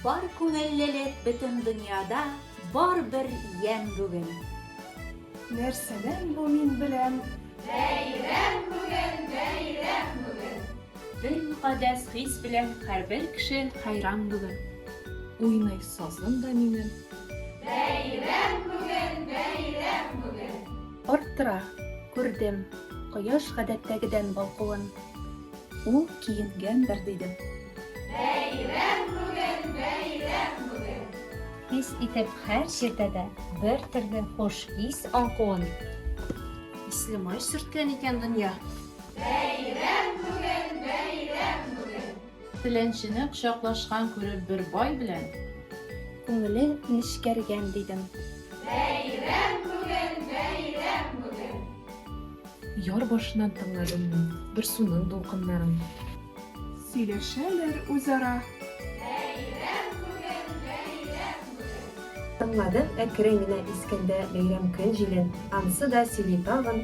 Бар күңеллелек бөтен дөньяда, бар бер ям бүген. Нәрсәдән бу мин беләм? Бер мөхәддәс хис белән һәрбер кеше хайран бүген. Уйный сазым да минем. Арттыра, күрдем, кояш гадәттәгедән балкуын. Ул киенгәндер дидем. Хис итеп һәр җирдә бер төрле хош хис аңкуын. Ислемай сөрткән икән дөнья. Теләнчене кочаклашкан күреп бер бай белән. Күңеле нечкәргән дидем. Яр башыннан тыңладым мин бер суның дулкыннарын. Сөйләшәләр үзара. Тыңладым әкрен генә искәндә бәйрәм көн җилен, ансы да сөйли тагын.